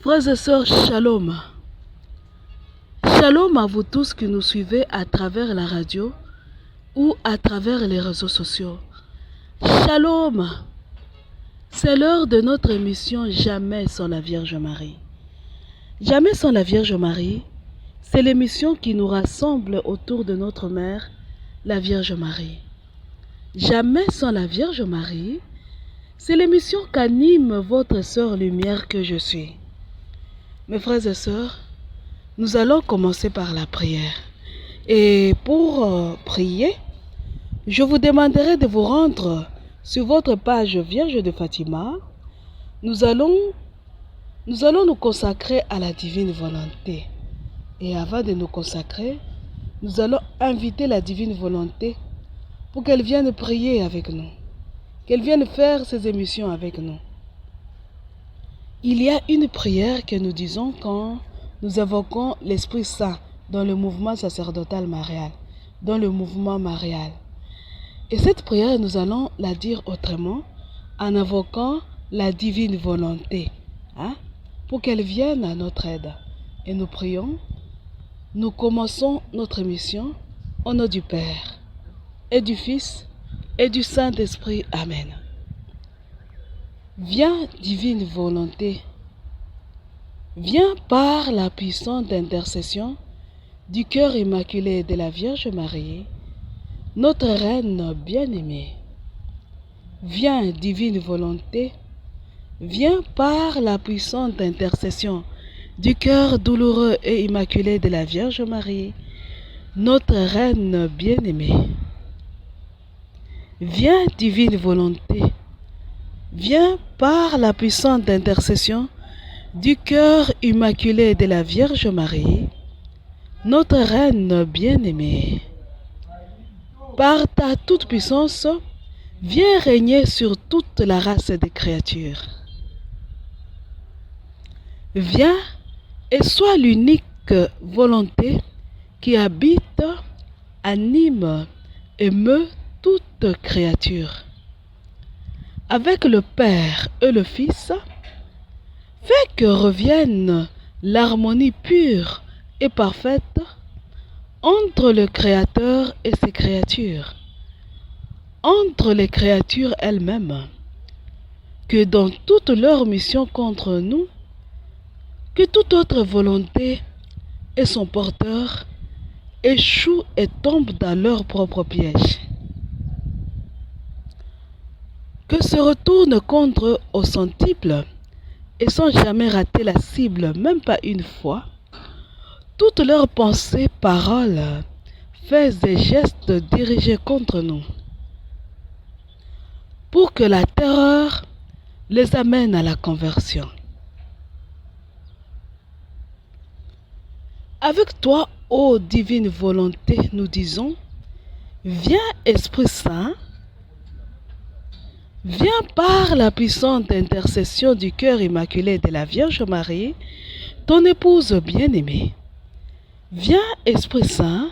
Frères et sœurs, shalom. Shalom à vous tous qui nous suivez à travers la radio ou à travers les réseaux sociaux. Shalom. C'est l'heure de notre émission Jamais sans la Vierge Marie. Jamais sans la Vierge Marie, c'est l'émission qui nous rassemble autour de notre mère, la Vierge Marie. Jamais sans la Vierge Marie, c'est l'émission qu'anime votre sœur lumière que je suis. Mes frères et sœurs, nous allons commencer par la prière. Et pour prier, je vous demanderai de vous rendre sur votre page Vierge de Fatima. Nous allons nous consacrer à la divine volonté. Et avant de nous consacrer, nous allons inviter la divine volonté pour qu'elle vienne prier avec nous, qu'elle vienne faire ses émissions avec nous. Il y a une prière que nous disons quand nous invoquons l'Esprit Saint dans le mouvement sacerdotal marial, dans le mouvement marial. Et cette prière, nous allons la dire autrement en invoquant la divine volonté, pour qu'elle vienne à notre aide. Et nous prions, nous commençons notre émission au nom du Père, et du Fils, et du Saint-Esprit. Amen. Viens, divine volonté, viens par la puissante intercession du cœur immaculé de la Vierge Marie, notre Reine bien-aimée. Viens, divine volonté, viens par la puissante intercession du cœur douloureux et immaculé de la Vierge Marie, notre Reine bien-aimée. Viens, divine volonté, viens par la puissante intercession du cœur immaculé de la Vierge Marie, notre Reine bien-aimée. Par ta toute-puissance, viens régner sur toute la race des créatures. Viens et sois l'unique volonté qui habite, anime et meut toute créature. Avec le Père et le Fils, fais que revienne l'harmonie pure et parfaite entre le Créateur et ses créatures, entre les créatures elles-mêmes, que dans toute leur mission contre nous, que toute autre volonté et son porteur échouent et tombent dans leur propre piège. Que se retournent contre eux au centuple et sans jamais rater la cible, même pas une fois, toutes leurs pensées, paroles, faits et gestes dirigés contre nous, pour que la terreur les amène à la conversion. Avec toi, ô divine volonté, nous disons, viens Esprit Saint, viens par la puissante intercession du cœur immaculé de la Vierge Marie, ton épouse bien-aimée. Viens Esprit Saint,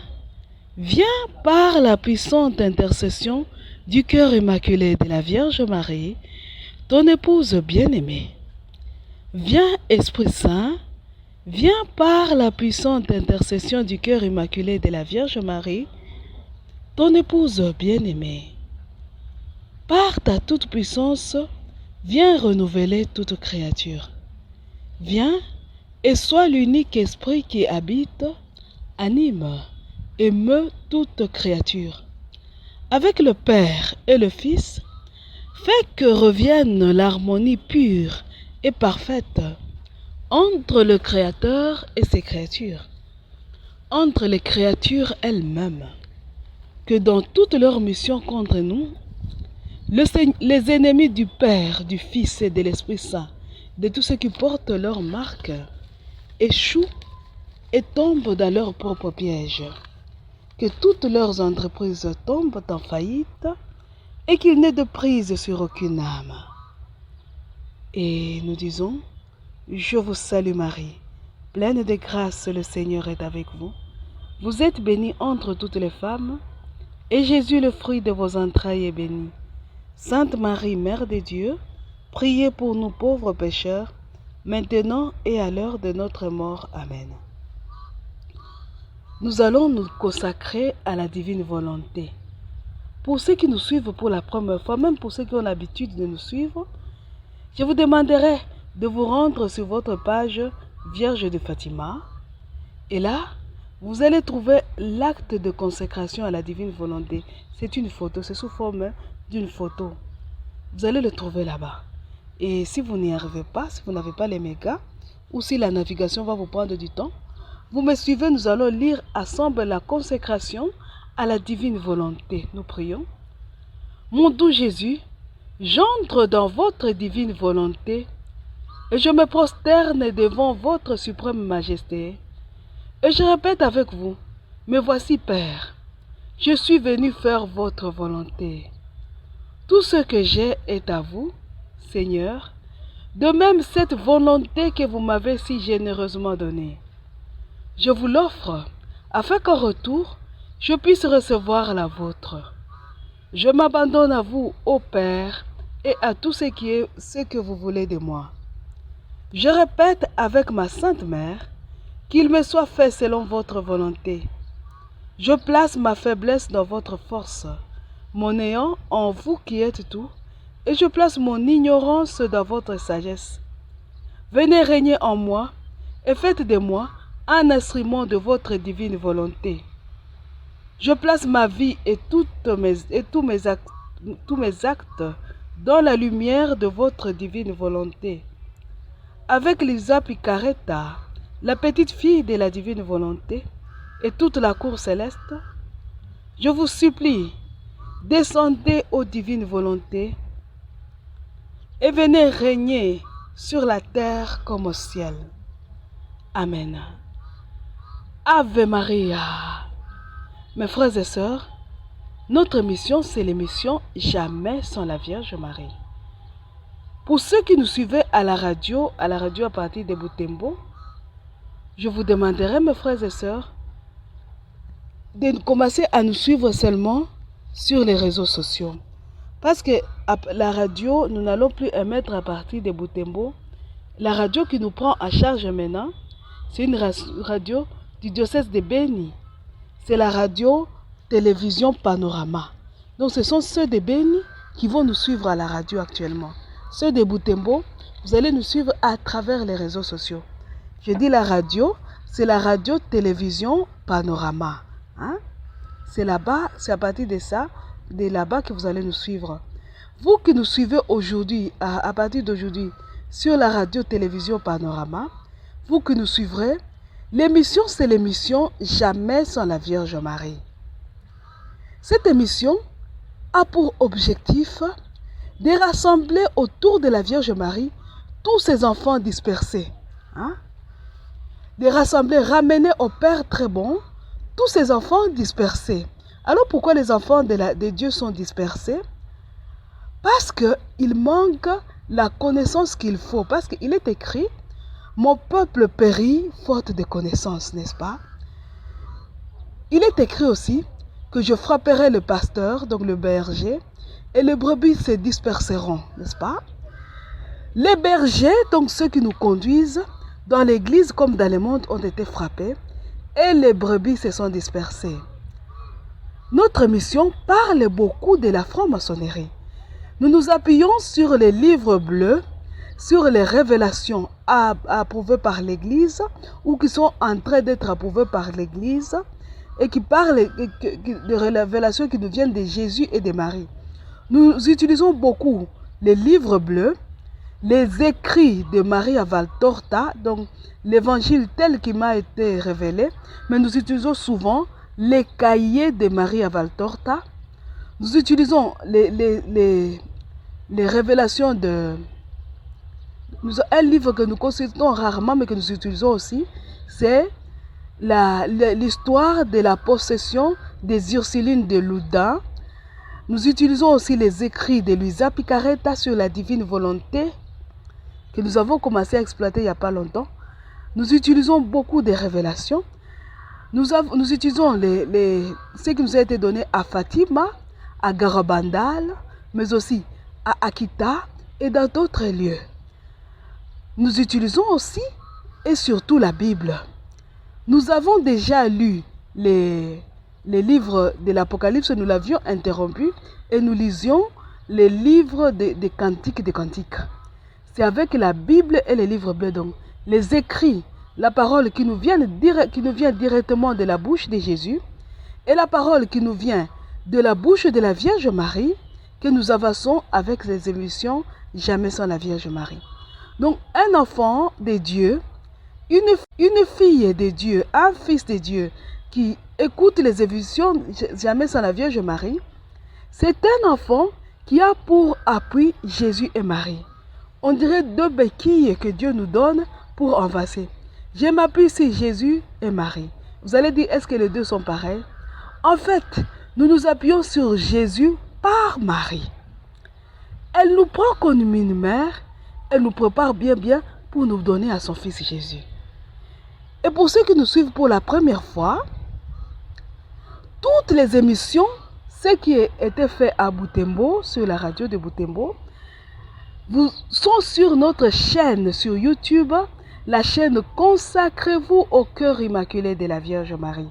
viens par la puissante intercession du cœur immaculé de la Vierge Marie, ton épouse bien-aimée. Viens Esprit Saint, viens par la puissante intercession du cœur immaculé de la Vierge Marie, ton épouse bien-aimée. Par ta toute-puissance, viens renouveler toute créature. Viens et sois l'unique esprit qui habite, anime et meut toute créature. Avec le Père et le Fils, fais que revienne l'harmonie pure et parfaite entre le Créateur et ses créatures, entre les créatures elles-mêmes, que dans toute leur mission contre nous, les ennemis du Père, du Fils et de l'Esprit Saint, de tous ceux qui portent leur marque, échouent et tombent dans leur propre piège. Que toutes leurs entreprises tombent en faillite et qu'il n'ait de prise sur aucune âme. Et nous disons, je vous salue Marie, pleine de grâce, le Seigneur est avec vous. Vous êtes bénie entre toutes les femmes, et Jésus, le fruit de vos entrailles, est béni. Sainte Marie, Mère de Dieu, priez pour nous pauvres pécheurs, maintenant et à l'heure de notre mort. Amen. Nous allons nous consacrer à la divine volonté. Pour ceux qui nous suivent pour la première fois, même pour ceux qui ont l'habitude de nous suivre, je vous demanderai de vous rendre sur votre page Vierge de Fatima. Et là, vous allez trouver l'acte de consécration à la divine volonté. C'est une photo, c'est sous forme d'une photo. Vous allez le trouver là-bas. Et si vous n'y arrivez pas, si vous n'avez pas les mégas, ou si la navigation va vous prendre du temps, vous me suivez, nous allons lire ensemble la consécration à la divine volonté. Nous prions. Mon doux Jésus, j'entre dans votre divine volonté et je me prosterne devant votre suprême majesté. Et je répète avec vous, me voici Père, je suis venu faire votre volonté. Tout ce que j'ai est à vous, Seigneur, de même cette volonté que vous m'avez si généreusement donnée. Je vous l'offre, afin qu'en retour, je puisse recevoir la vôtre. Je m'abandonne à vous, ô Père, et à tout ce que vous voulez de moi. Je répète avec ma Sainte Mère, qu'il me soit fait selon votre volonté. Je place ma faiblesse dans votre force, mon néant en vous qui êtes tout, et je place mon ignorance dans votre sagesse. Venez régner en moi, et faites de moi un instrument de votre divine volonté. Je place ma vie et tous mes actes dans la lumière de votre divine volonté. Avec Lisa Picaretta, la petite fille de la divine volonté, et toute la cour céleste, je vous supplie, descendez aux divines volontés et venez régner sur la terre comme au ciel. Amen. Ave Maria. Mes frères et sœurs, notre mission, c'est l'émission Jamais sans la Vierge Marie. Pour ceux qui nous suivaient à la radio à partir de Butembo, je vous demanderai, mes frères et sœurs, de commencer à nous suivre seulement sur les réseaux sociaux. Parce que la radio, nous n'allons plus émettre à partir de Butembo. La radio qui nous prend en charge maintenant, c'est une radio du diocèse de Beni. C'est la radio-télévision Panorama. Donc ce sont ceux de Beni qui vont nous suivre à la radio actuellement. Ceux de Butembo, vous allez nous suivre à travers les réseaux sociaux. Je dis la radio, c'est la radio-télévision Panorama. Hein? C'est là-bas, c'est à partir de ça, de là-bas que vous allez nous suivre. Vous qui nous suivez aujourd'hui, à partir d'aujourd'hui, sur la radio-télévision Panorama, vous qui nous suivrez, l'émission, c'est l'émission Jamais sans la Vierge Marie. Cette émission a pour objectif de rassembler autour de la Vierge Marie tous ces enfants dispersés. Hein? De rassembler, ramener au Père très bon tous ces enfants dispersés. Alors pourquoi les enfants de Dieu sont dispersés? Parce qu'il manque la connaissance qu'il faut. Parce qu'il est écrit, mon peuple périt faute de connaissance, n'est-ce pas? Il est écrit aussi que je frapperai le pasteur, donc le berger, et les brebis se disperseront, n'est-ce pas? Les bergers, donc ceux qui nous conduisent, dans l'église comme dans le monde, ont été frappés, et les brebis se sont dispersées. Notre mission parle beaucoup de la franc-maçonnerie. Nous nous appuyons sur les livres bleus, sur les révélations approuvées par l'Église ou qui sont en train d'être approuvées par l'Église et qui parlent de révélations qui nous viennent de Jésus et de Marie. Nous utilisons beaucoup les livres bleus, les écrits de Maria Valtorta, donc l'évangile tel qu'il m'a été révélé, mais nous utilisons souvent les cahiers de Maria Valtorta. Nous utilisons les révélations de... Un livre que nous consultons rarement, mais que nous utilisons aussi, c'est l'histoire de la possession des Ursulines de Loudun. Nous utilisons aussi les écrits de Luisa Picaretta sur la divine volonté, que nous avons commencé à exploiter il n'y a pas longtemps. Nous utilisons beaucoup de révélations. Nous utilisons ce qui nous a été donné à Fatima, à Garabandal, mais aussi à Akita et dans d'autres lieux. nous utilisons aussi et surtout la Bible. Nous avons déjà lu les livres de l'Apocalypse, nous l'avions interrompu et nous lisions les livres des cantiques des cantiques. C'est avec la Bible et les livres bleus, donc les écrits, la parole qui nous vient directement de la bouche de Jésus et la parole qui nous vient de la bouche de la Vierge Marie que nous avançons avec les émissions Jamais sans la Vierge Marie. Donc un enfant de Dieu, une fille de Dieu, un fils de Dieu qui écoute les émissions Jamais sans la Vierge Marie, c'est un enfant qui a pour appui Jésus et Marie. On dirait deux béquilles que Dieu nous donne pour avancer. Je m'appuie sur Jésus et Marie. Vous allez dire, est-ce que les deux sont pareils? En fait, nous nous appuyons sur Jésus par Marie. Elle nous prend comme une mère, elle nous prépare bien pour nous donner à son fils Jésus. Et pour ceux qui nous suivent pour la première fois, toutes les émissions, ce qui a été fait à Butembo, sur la radio de Butembo, sont sur notre chaîne sur YouTube, la chaîne Consacrez-vous au cœur immaculé de la Vierge Marie.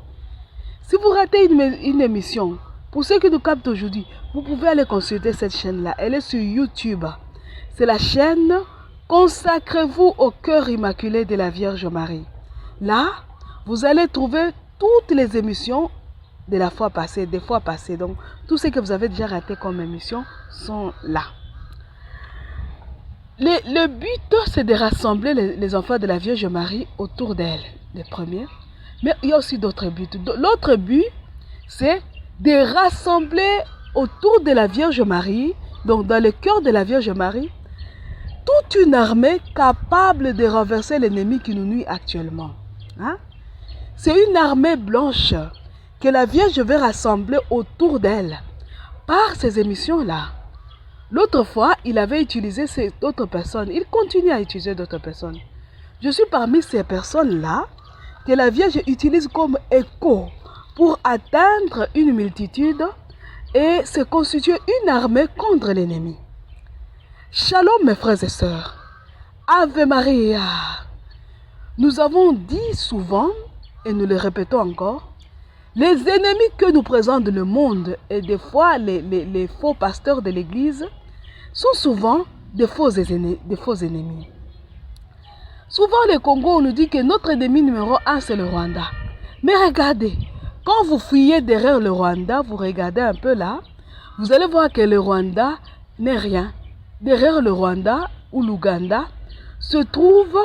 Si vous ratez une émission, pour ceux qui nous captent aujourd'hui, vous pouvez aller consulter cette chaîne-là. Elle est sur YouTube. C'est la chaîne Consacrez-vous au cœur immaculé de la Vierge Marie. Là, vous allez trouver toutes les émissions de la fois passée, des fois passées. Donc, tout ce que vous avez déjà raté comme émission sont là. Le but, c'est de rassembler les enfants de la Vierge Marie autour d'elle, les premiers. Mais il y a aussi d'autres buts. L'autre but, c'est de rassembler autour de la Vierge Marie, donc dans le cœur de la Vierge Marie, toute une armée capable de renverser l'ennemi qui nous nuit actuellement. Hein? C'est une armée blanche que la Vierge veut rassembler autour d'elle par ces émissions-là. L'autre fois, il avait utilisé d'autres personnes. Il continue à utiliser d'autres personnes. Je suis parmi ces personnes-là que la Vierge utilise comme écho pour atteindre une multitude et se constituer une armée contre l'ennemi. Shalom mes frères et sœurs. Ave Maria. Nous avons dit souvent, et nous le répétons encore, les ennemis que nous présente le monde et des fois les faux pasteurs de l'église sont souvent des faux ennemis. Souvent, le Congo, on nous dit que notre ennemi numéro 1, c'est le Rwanda. Mais regardez, quand vous fouillez derrière le Rwanda, vous regardez un peu là, vous allez voir que le Rwanda n'est rien. Derrière le Rwanda ou l'Ouganda se trouvent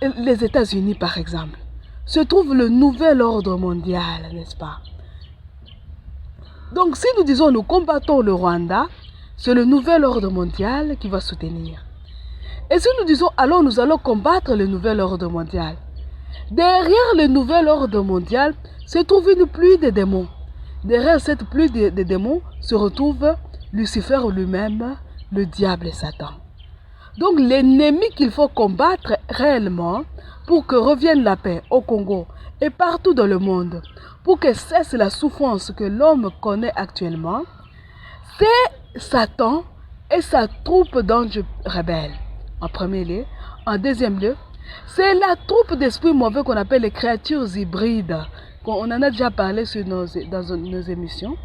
les États-Unis, par exemple. Se trouve le nouvel ordre mondial, n'est-ce pas? Donc, si nous disons nous combattons le Rwanda, c'est le nouvel ordre mondial qui va soutenir. Et si nous disons alors nous allons combattre le nouvel ordre mondial, derrière le nouvel ordre mondial se trouve une pluie de démons. Derrière cette pluie de démons se retrouve Lucifer lui-même, le diable et Satan. Donc l'ennemi qu'il faut combattre réellement pour que revienne la paix au Congo et partout dans le monde, pour que cesse la souffrance que l'homme connaît actuellement, c'est Satan et sa troupe d'anges rebelles, en premier lieu. En deuxième lieu, c'est la troupe d'esprits mauvais qu'on appelle les créatures hybrides. On en a déjà parlé dans nos émissions.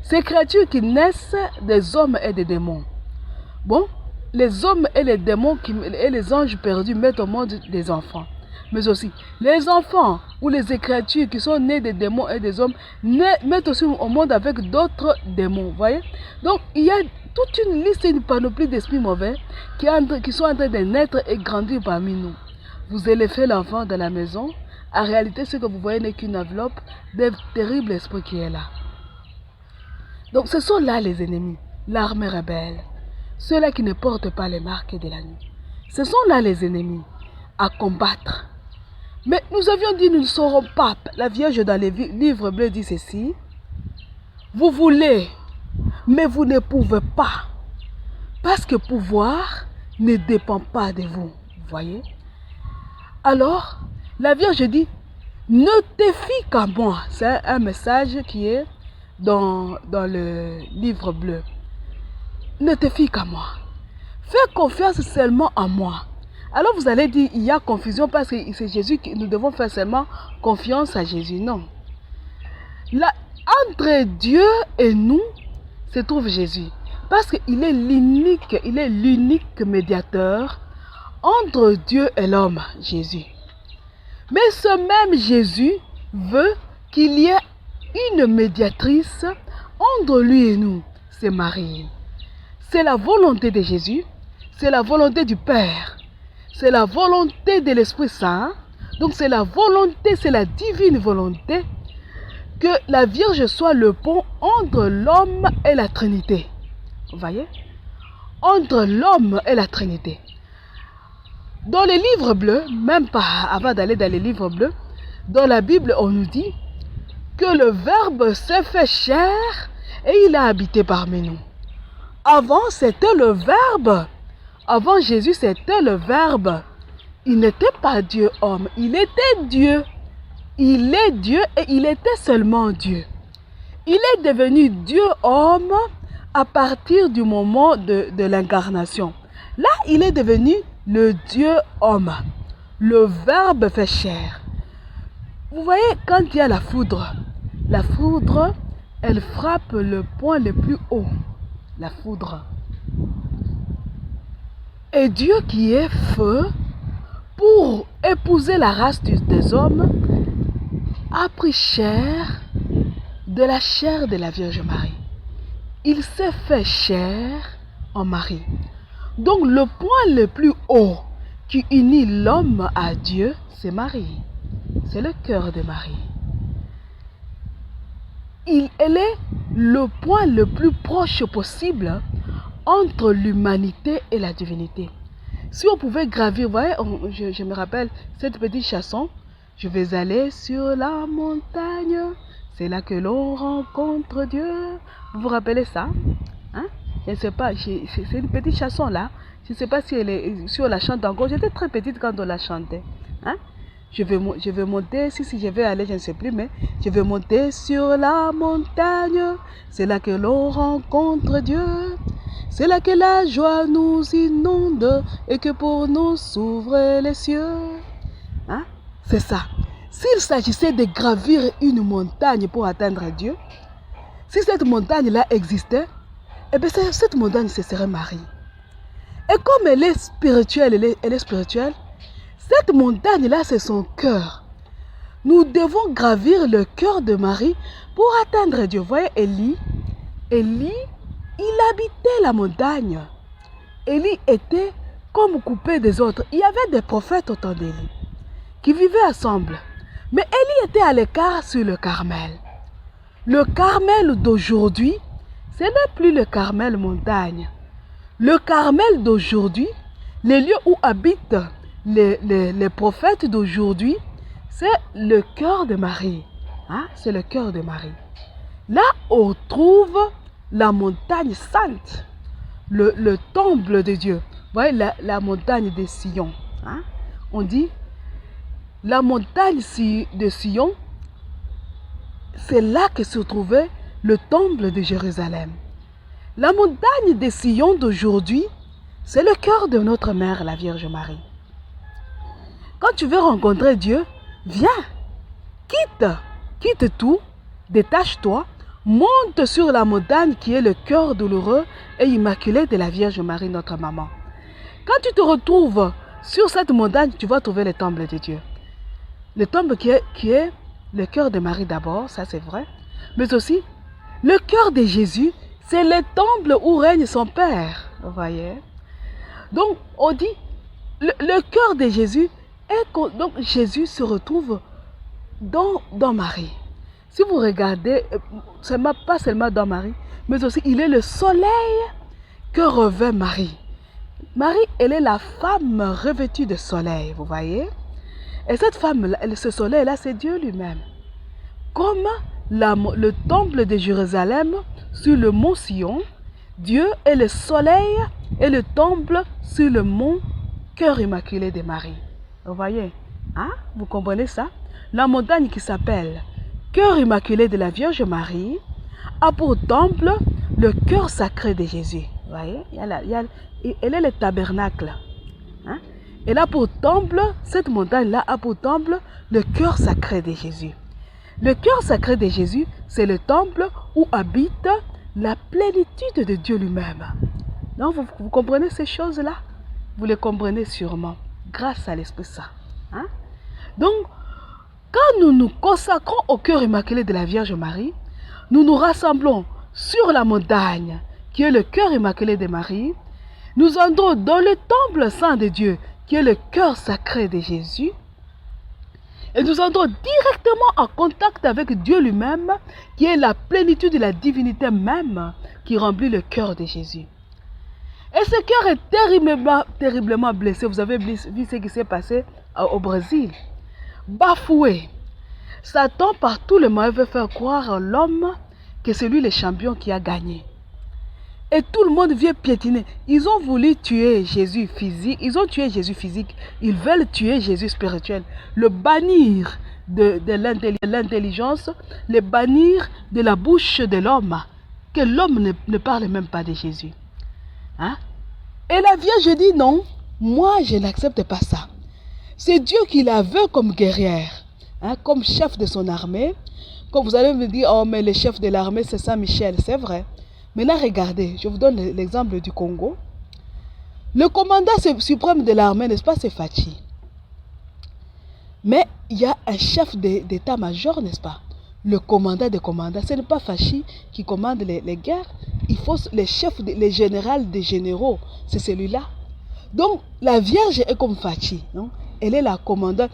Ces créatures qui naissent des hommes et des démons. Bon, les hommes et les démons et les anges perdus mettent au monde des enfants. Mais aussi, les enfants ou les créatures qui sont nés des démons et des hommes mettent aussi au monde avec d'autres démons. Vous voyez? Donc, il y a toute une liste, une panoplie d'esprits mauvais qui sont en train de naître et grandir parmi nous. Vous élevez l'enfant dans la maison. En réalité, ce que vous voyez n'est qu'une enveloppe d'un terrible esprit qui est là. Donc, ce sont là les ennemis, l'armée rebelle. Ceux-là qui ne portent pas les marques de la nuit. Ce sont là les ennemis à combattre. Mais nous avions dit, nous ne serons pas. La Vierge dans les livres bleus dit ceci. Vous voulez, mais vous ne pouvez pas. Parce que pouvoir ne dépend pas de vous. Vous voyez? Alors, la Vierge dit, ne te fie qu'à moi. C'est un message qui est dans le livre bleu. Ne te fie qu'à moi. Fais confiance seulement à moi. Alors vous allez dire, il y a confusion parce que c'est Jésus que nous devons faire seulement confiance à Jésus. Non. Là, entre Dieu et nous se trouve Jésus. Parce qu'il est l'unique médiateur entre Dieu et l'homme, Jésus. Mais ce même Jésus veut qu'il y ait une médiatrice entre lui et nous, c'est Marie. C'est la volonté de Jésus, c'est la volonté du Père, c'est la volonté de l'Esprit Saint. Donc c'est la volonté, c'est la divine volonté que la Vierge soit le pont entre l'homme et la Trinité. Vous voyez? Entre l'homme et la Trinité. Dans les livres bleus, même pas avant d'aller dans les livres bleus, dans la Bible, on nous dit que le Verbe s'est fait chair et il a habité parmi nous. Avant, c'était le Verbe. Avant Jésus, c'était le Verbe. Il n'était pas Dieu homme, il était Dieu. Il est Dieu et il était seulement Dieu. Il est devenu Dieu homme à partir du moment de l'incarnation. Là, il est devenu le Dieu homme. Le Verbe fait chair. Vous voyez, quand il y a la foudre, elle frappe le point le plus haut. La foudre. Et Dieu qui est feu, pour épouser la race des hommes, a pris chair de la chair de la Vierge Marie. Il s'est fait chair en Marie. Donc le point le plus haut qui unit l'homme à Dieu, c'est Marie. C'est le cœur de Marie. Elle est le point le plus proche possible entre l'humanité et la divinité. Si on pouvait gravir, vous voyez, je me rappelle cette petite chanson. Je vais aller sur la montagne, c'est là que l'on rencontre Dieu. Vous vous rappelez ça? Hein? Je ne sais pas, c'est une petite chanson là. Je ne sais pas si on la chante encore. J'étais très petite quand on la chantait. Hein? Je vais monter, si je vais aller, je ne sais plus, mais je vais monter sur la montagne. C'est là que l'on rencontre Dieu. C'est là que la joie nous inonde et que pour nous s'ouvrent les cieux. Hein? C'est ça. S'il s'agissait de gravir une montagne pour atteindre Dieu, si cette montagne-là existait, eh bien cette montagne, ce serait Marie. Et comme elle est spirituelle, elle est spirituelle, cette montagne-là, c'est son cœur. Nous devons gravir le cœur de Marie pour atteindre Dieu. Vous voyez, Élie, il habitait la montagne. Élie était comme coupé des autres. Il y avait des prophètes au temps d'Élie qui vivaient ensemble. Mais Élie était à l'écart sur le Carmel. Le Carmel d'aujourd'hui, ce n'est plus le Carmel montagne. Le Carmel d'aujourd'hui, les lieux où habitent les prophètes d'aujourd'hui, c'est le cœur de Marie. Hein? C'est le cœur de Marie. Là, on trouve la montagne sainte, le temple de Dieu. Vous voyez, la montagne de Sion. Hein? On dit, la montagne de Sion, c'est là que se trouvait le temple de Jérusalem. La montagne de Sion d'aujourd'hui, c'est le cœur de notre mère, la Vierge Marie. Quand tu veux rencontrer Dieu, viens, quitte tout, détache-toi, monte sur la montagne qui est le cœur douloureux et immaculé de la Vierge Marie, notre maman. Quand tu te retrouves sur cette montagne, tu vas trouver le temple de Dieu. Le temple qui est le cœur de Marie d'abord, ça c'est vrai, mais aussi le cœur de Jésus, c'est le temple où règne son Père. Vous voyez? Donc, on dit, le cœur de Jésus, donc Jésus se retrouve dans Marie. Si vous regardez, pas seulement dans Marie, mais aussi il est le soleil que revêt Marie. Marie, elle est la femme revêtue de soleil, vous voyez? Et cette femme, ce soleil-là, c'est Dieu lui-même. Comme le temple de Jérusalem sur le mont Sion, Dieu est le soleil et le temple sur le mont Cœur immaculé de Marie. Vous voyez? Hein? Vous comprenez ça? La montagne qui s'appelle Cœur immaculé de la Vierge Marie a pour temple le cœur sacré de Jésus. Vous voyez? Elle est le tabernacle. Hein? Elle a pour temple, cette montagne-là a pour temple le cœur sacré de Jésus. Le cœur sacré de Jésus, c'est le temple où habite la plénitude de Dieu lui-même. Non, vous comprenez ces choses-là? Vous les comprenez sûrement grâce à l'Esprit Saint. Hein? Donc, quand nous nous consacrons au cœur immaculé de la Vierge Marie, nous nous rassemblons sur la montagne qui est le cœur immaculé de Marie. Nous entrons dans le temple saint de Dieu qui est le cœur sacré de Jésus. Et nous entrons directement en contact avec Dieu lui-même qui est la plénitude de la divinité même qui remplit le cœur de Jésus. Et ce cœur est terriblement blessé. Vous avez vu ce qui s'est passé au Brésil. Bafoué. Satan, par tous les moyens, veut faire croire à l'homme que c'est lui le champion qui a gagné. Et tout le monde vient piétiner. Ils ont voulu tuer Jésus physique. Ils ont tué Jésus physique. Ils veulent tuer Jésus spirituel. Le bannir de l'intelligence. Le bannir de la bouche de l'homme. Que l'homme ne parle même pas de Jésus. Hein? Et la Vierge dit non. Moi, je n'accepte pas ça. C'est Dieu qui la veut comme guerrière. Hein, comme chef de son armée. Quand vous allez me dire, oh mais le chef de l'armée c'est Saint-Michel. C'est vrai. Mais là, regardez, je vous donne l'exemple du Congo. Le commandant suprême de l'armée, n'est-ce pas, c'est Fachi. Mais il y a un chef d'état-major, n'est-ce pas? Le commandant des commandants. Ce n'est pas Fachi qui commande les guerres. Il faut les chefs, les généraux des généraux. C'est celui-là. Donc, la Vierge est comme Fachi. Non? Elle est la commandante.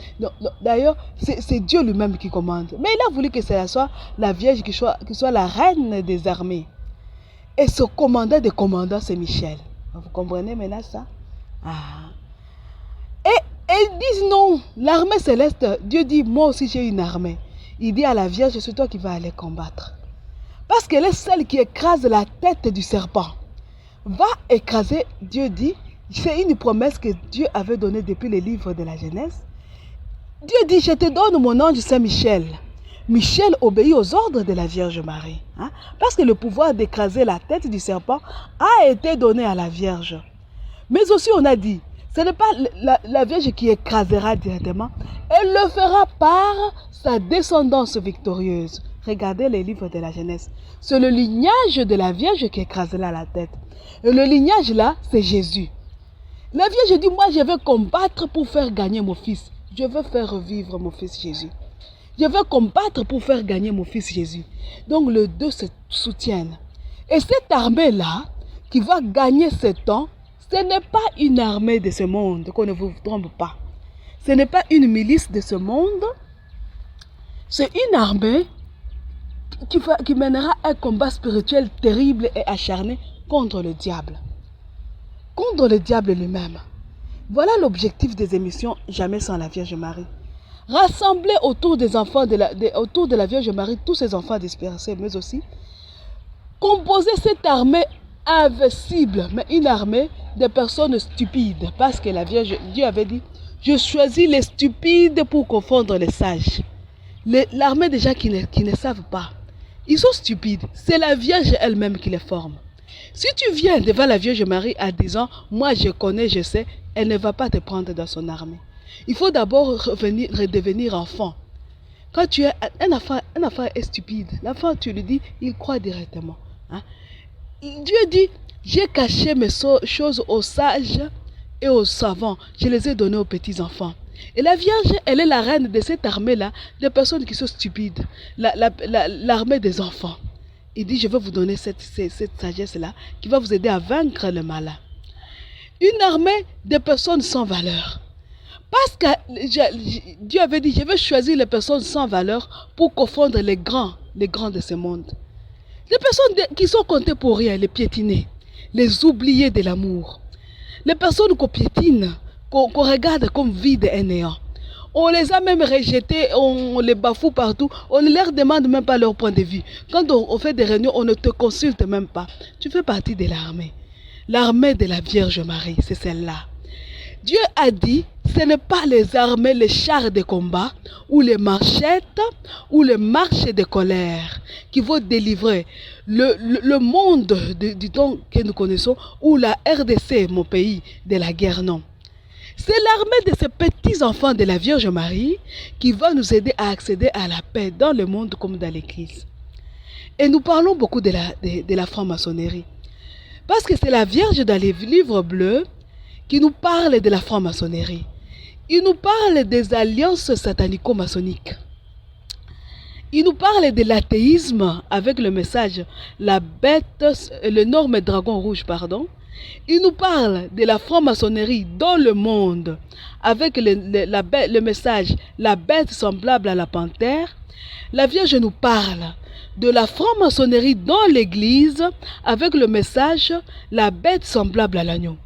D'ailleurs, c'est Dieu lui-même qui commande. Mais il a voulu que ce soit la Vierge qui soit la reine des armées. Et ce commandant des commandants, c'est Michel. Vous comprenez maintenant ça? Et ils disent non, l'armée céleste, Dieu dit, moi aussi j'ai une armée. Il dit à la Vierge, c'est toi qui vas aller combattre. Parce qu'elle est celle qui écrase la tête du serpent. Va écraser, Dieu dit, c'est une promesse que Dieu avait donnée depuis le livre de la Genèse. Dieu dit, je te donne mon ange Saint-Michel. Michel obéit aux ordres de la Vierge Marie. Hein? Parce que le pouvoir d'écraser la tête du serpent a été donné à la Vierge. Mais aussi on a dit, ce n'est pas la Vierge qui écrasera directement. Elle le fera par sa descendance victorieuse. Regardez les livres de la Genèse. C'est le lignage de la Vierge qui écrasera la tête. Et le lignage là, c'est Jésus. La Vierge dit, moi je vais combattre pour faire gagner mon fils. Je veux faire revivre mon fils Jésus. Je veux combattre pour faire gagner mon fils Jésus. Donc les deux se soutiennent. Et cette armée-là, qui va gagner ce temps, ce n'est pas une armée de ce monde, qu'on ne vous trompe pas. Ce n'est pas une milice de ce monde. C'est une armée qui mènera un combat spirituel terrible et acharné contre le diable. Contre le diable lui-même. Voilà l'objectif des émissions Jamais sans la Vierge Marie. Rassembler autour des enfants autour de la Vierge Marie tous ces enfants dispersés, mais aussi composer cette armée invincible, mais une armée de personnes stupides, parce que la Vierge, Dieu avait dit, je choisis les stupides pour confondre les sages. L'armée des gens qui ne savent pas, ils sont stupides, c'est la Vierge elle-même qui les forme. Si tu viens devant la Vierge Marie en disant, moi je connais, je sais, elle ne va pas te prendre dans son armée. Il faut d'abord redevenir enfant. Quand tu es un enfant est stupide. L'enfant, tu lui dis, il croit directement. Hein? Dieu dit, j'ai caché mes choses aux sages et aux savants. Je les ai données aux petits enfants. Et la Vierge, elle est la reine de cette armée-là, des personnes qui sont stupides. L'armée des enfants. Il dit, je vais vous donner cette sagesse-là qui va vous aider à vaincre le malin. Une armée de personnes sans valeur. Parce que Dieu avait dit, je vais choisir les personnes sans valeur pour confondre les grands de ce monde. Les personnes qui sont comptées pour rien, les piétinés, les oubliés de l'amour. Les personnes qu'on piétine, qu'on regarde comme vides et néants. On les a même rejetés, on les bafoue partout, on ne leur demande même pas leur point de vue. Quand on fait des réunions, on ne te consulte même pas. Tu fais partie de l'armée. L'armée de la Vierge Marie, c'est celle-là. Dieu a dit, ce n'est pas les armées, les chars de combat, ou les marchettes, ou les marches de colère qui vont délivrer le monde du temps que nous connaissons, ou la RDC, mon pays, de la guerre, non. C'est l'armée de ces petits enfants de la Vierge Marie qui va nous aider à accéder à la paix dans le monde comme dans l'Église. Et nous parlons beaucoup de la franc-maçonnerie. Parce que c'est la Vierge dans les livres bleus qui nous parle de la franc-maçonnerie. Il nous parle des alliances satanico-maçonniques. Il nous parle de l'athéisme avec le message la bête, l'énorme dragon rouge, pardon. Il nous parle de la franc-maçonnerie dans le monde avec le message la bête semblable à la panthère. La Vierge nous parle de la franc-maçonnerie dans l'Église avec le message la bête semblable à l'agneau.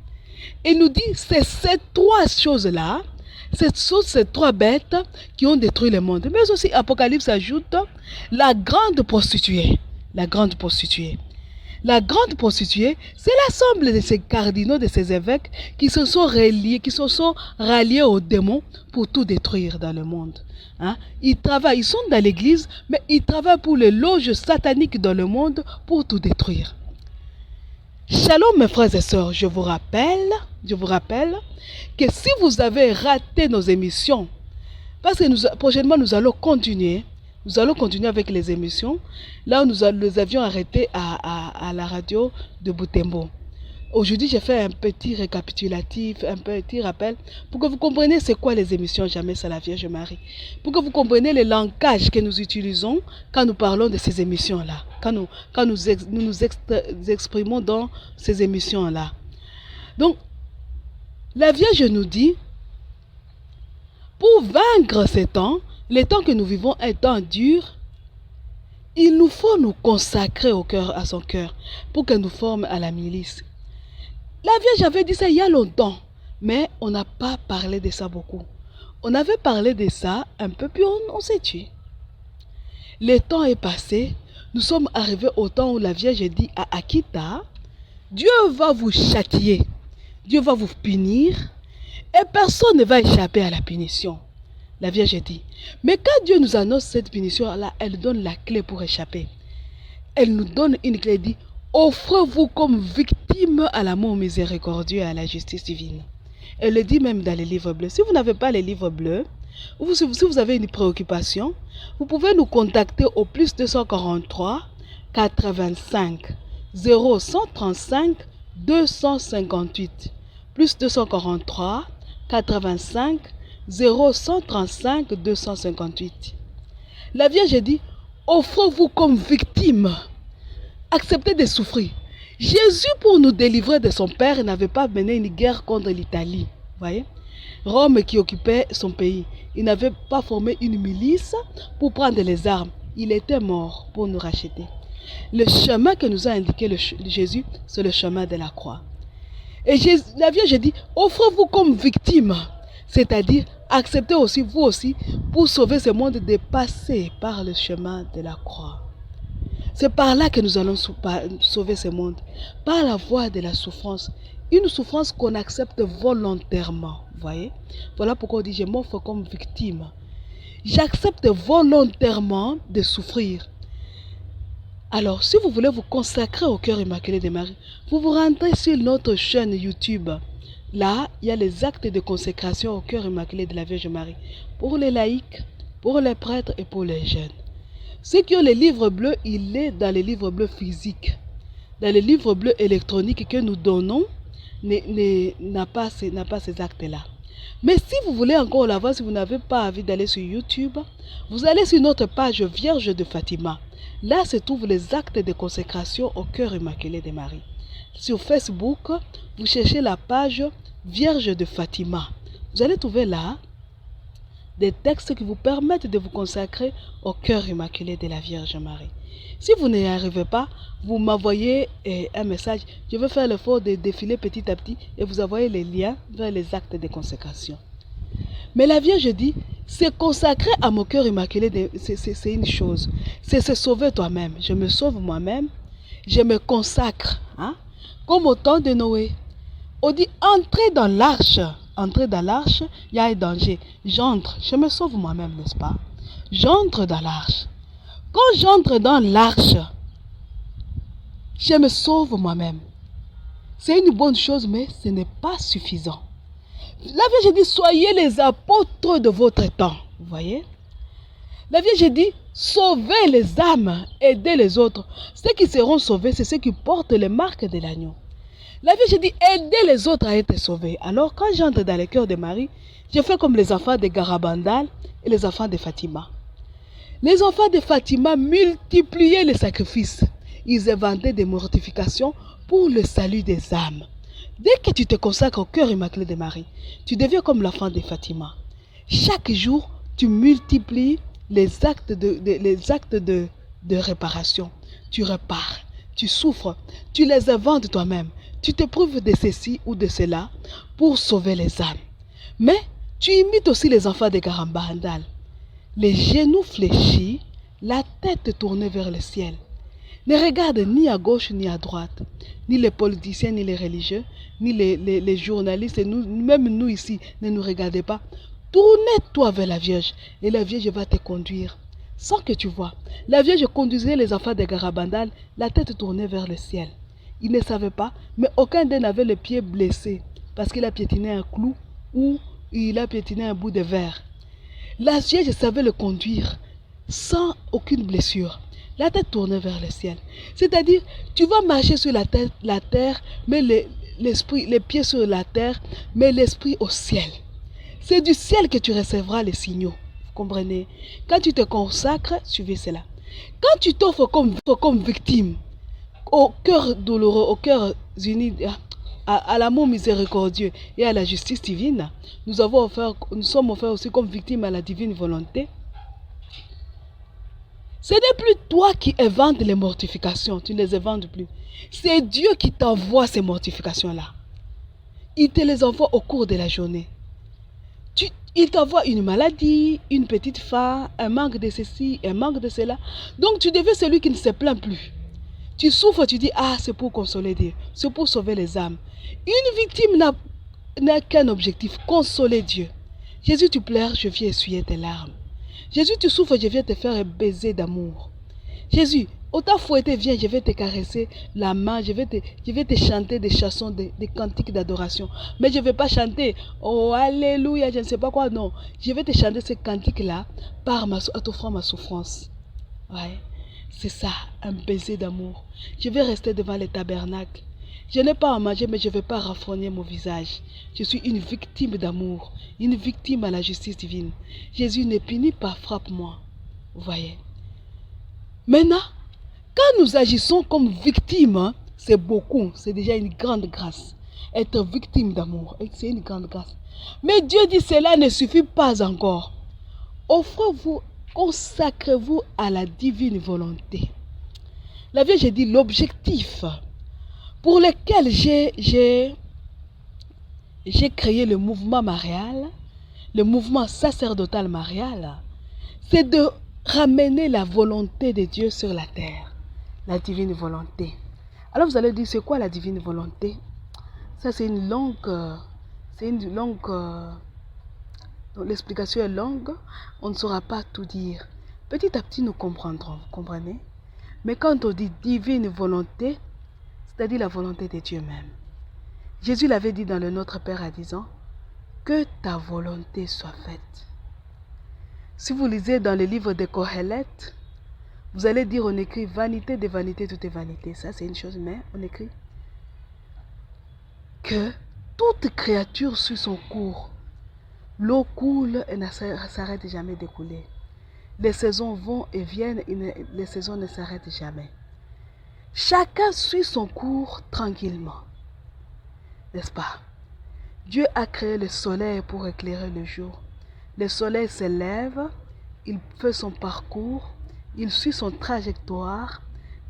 Il nous dit c'est ces trois choses-là, ces trois bêtes qui ont détruit le monde. Mais aussi Apocalypse ajoute la grande prostituée. La grande prostituée. La grande prostituée, c'est l'ensemble de ces cardinaux, de ces évêques qui se sont ralliés aux démons pour tout détruire dans le monde. Hein? Ils travaillent, ils sont dans l'église, mais ils travaillent pour les loges sataniques dans le monde pour tout détruire. Shalom mes frères et sœurs, je vous rappelle que si vous avez raté nos émissions, parce que prochainement nous allons continuer avec les émissions, là où nous avions arrêté à la radio de Butembo. Aujourd'hui, j'ai fait un petit récapitulatif, un petit rappel, pour que vous compreniez c'est quoi les émissions Jamais sans la Vierge Marie. Pour que vous compreniez le langage que nous utilisons quand nous parlons de ces émissions-là, quand nous exprimons dans ces émissions-là. Donc, la Vierge nous dit, pour vaincre ces temps, les temps que nous vivons est temps dur, il nous faut nous consacrer à son cœur pour qu'elle nous forme à la milice. La Vierge avait dit ça il y a longtemps, mais on n'a pas parlé de ça beaucoup. On avait parlé de ça un peu, puis on s'est tué. Le temps est passé, nous sommes arrivés au temps où la Vierge dit à Akita, Dieu va vous châtier, Dieu va vous punir, et personne ne va échapper à la punition. La Vierge dit, mais quand Dieu nous annonce cette punition-là, elle donne la clé pour échapper. Elle nous donne une clé, dit, offrez-vous comme victime à l'amour miséricordieux et à la justice divine. Elle le dit même dans les livres bleus. Si vous n'avez pas les livres bleus, ou si vous avez une préoccupation, vous pouvez nous contacter au plus 243 85 0135 258. Plus 243 85 0135 258. La Vierge dit, offrez-vous comme victime. Acceptez de souffrir. Jésus, pour nous délivrer de son Père, n'avait pas mené une guerre contre l'Italie. Voyez? Rome qui occupait son pays. Il n'avait pas formé une milice pour prendre les armes. Il était mort pour nous racheter. Le chemin que nous a indiqué Jésus, c'est le chemin de la croix. Et la Vierge dit, offrez-vous comme victime. C'est-à-dire, acceptez aussi, vous aussi, pour sauver ce monde, de passer par le chemin de la croix. C'est par là que nous allons sauver ce monde, par la voie de la souffrance. Une souffrance qu'on accepte volontairement, voyez. Voilà pourquoi on dit, je m'offre comme victime. J'accepte volontairement de souffrir. Alors, si vous voulez vous consacrer au cœur immaculé de Marie, vous vous rendrez sur notre chaîne YouTube. Là, il y a les actes de consécration au cœur immaculé de la Vierge Marie, pour les laïcs, pour les prêtres et pour les jeunes. Ceux qui ont les livres bleus, il est dans les livres bleus physiques. Dans les livres bleus électroniques que nous donnons, n'a pas ces actes-là. Mais si vous voulez encore la voir, si vous n'avez pas envie d'aller sur YouTube, vous allez sur notre page Vierge de Fatima. Là se trouvent les actes de consécration au cœur immaculé de Marie. Sur Facebook, vous cherchez la page Vierge de Fatima. Vous allez trouver là des textes qui vous permettent de vous consacrer au cœur immaculé de la Vierge Marie. Si vous n'y arrivez pas, vous m'envoyez un message. Je vais faire l'effort de défiler petit à petit et vous envoyer les liens vers les actes de consécration. Mais la Vierge dit, se consacrer à mon cœur immaculé, c'est une chose. C'est se sauver toi-même. Je me sauve moi-même. Je me consacre. Hein? Comme au temps de Noé. On dit, entrez dans l'arche. Entrez dans l'arche, il y a un danger. J'entre, je me sauve moi-même, n'est-ce pas? J'entre dans l'arche. Quand j'entre dans l'arche, je me sauve moi-même. C'est une bonne chose, mais ce n'est pas suffisant. La Vierge dit, soyez les apôtres de votre temps. Vous voyez? La Vierge dit, sauvez les âmes, aidez les autres. Ceux qui seront sauvés, c'est ceux qui portent les marques de l'agneau. La Vierge dit, aidez les autres à être sauvés. Alors, quand j'entre dans le cœur de Marie, je fais comme les enfants de Garabandal et les enfants de Fatima. Les enfants de Fatima multipliaient les sacrifices. Ils inventaient des mortifications pour le salut des âmes. Dès que tu te consacres au cœur immaculé de Marie, tu deviens comme l'enfant de Fatima. Chaque jour, tu multiplies les actes de réparation. Tu répares, tu souffres, tu les inventes toi-même. Tu t'éprouves de ceci ou de cela pour sauver les âmes. Mais tu imites aussi les enfants de Garabandal. Les genoux fléchis, la tête tournée vers le ciel. Ne regarde ni à gauche ni à droite, ni les politiciens, ni les religieux, ni les journalistes, et même nous ici, ne nous regardez pas. Tournez-toi vers la Vierge, et la Vierge va te conduire, sans que tu vois. La Vierge conduisait les enfants de Garabandal, la tête tournée vers le ciel. Ils ne savaient pas, mais aucun d'eux n'avait le pied blessé, parce qu'il a piétiné un clou ou il a piétiné un bout de verre. La Vierge savait le conduire sans aucune blessure. La tête tournée vers le ciel. C'est-à-dire, tu vas marcher sur la terre, mais les pieds sur la terre, mais l'esprit au ciel. C'est du ciel que tu recevras les signaux. Vous comprenez? Quand tu te consacres, suivez cela. Quand tu t'offres comme victime, au cœur douloureux, au cœur uni, à l'amour miséricordieux et à la justice divine, nous sommes offerts aussi comme victimes à la divine volonté. Ce n'est plus toi qui inventes les mortifications, tu ne les inventes plus. C'est Dieu qui t'envoie ces mortifications-là. Il te les envoie au cours de la journée. Il t'envoie une maladie, une petite faim, un manque de ceci, un manque de cela. Donc tu deviens celui qui ne se plaint plus. Tu souffres, tu dis, ah, c'est pour consoler Dieu, c'est pour sauver les âmes. Une victime n'a qu'un objectif, consoler Dieu. Jésus, tu pleures, je viens essuyer tes larmes. Jésus, tu souffres, je viens te faire un baiser d'amour. Jésus, autant fouetter, viens, je vais te caresser la main, je vais te chanter des chansons, des cantiques d'adoration. Mais je ne vais pas chanter, oh, alléluia, je ne sais pas quoi, non. Je vais te chanter ces cantiques-là en t'offrant ma souffrance. Ouais. C'est ça, un baiser d'amour. Je vais rester devant le tabernacle. Je n'ai pas à manger, mais je ne vais pas rafraîchir mon visage. Je suis une victime d'amour, une victime à la justice divine. Jésus ne punit pas, frappe-moi. Vous voyez? Maintenant, quand nous agissons comme victimes, c'est beaucoup, c'est déjà une grande grâce. Être victime d'amour, c'est une grande grâce. Mais Dieu dit cela ne suffit pas encore. Offrez-vous, consacrez-vous à la divine volonté. La Vierge dit l'objectif pour lequel j'ai créé le mouvement marial, le mouvement sacerdotal marial, c'est de ramener la volonté de Dieu sur la terre, la divine volonté. Alors vous allez dire, c'est quoi la divine volonté? Ça c'est une longue, l'explication est longue, on ne saura pas tout dire. Petit à petit nous comprendrons, vous comprenez? Mais quand on dit divine volonté, c'est-à-dire la volonté de Dieu même. Jésus l'avait dit dans le Notre Père à 10 ans, que ta volonté soit faite. Si vous lisez dans le livre de Kohelet, vous allez dire, on écrit vanité de vanité, tout est vanité. Ça c'est une chose, mais on écrit que toute créature suit son cours. L'eau coule et ne s'arrête jamais de couler. Les saisons vont et viennent et les saisons ne s'arrêtent jamais. Chacun suit son cours tranquillement. N'est-ce pas? Dieu a créé le soleil pour éclairer le jour. Le soleil se lève, il fait son parcours, il suit son trajectoire,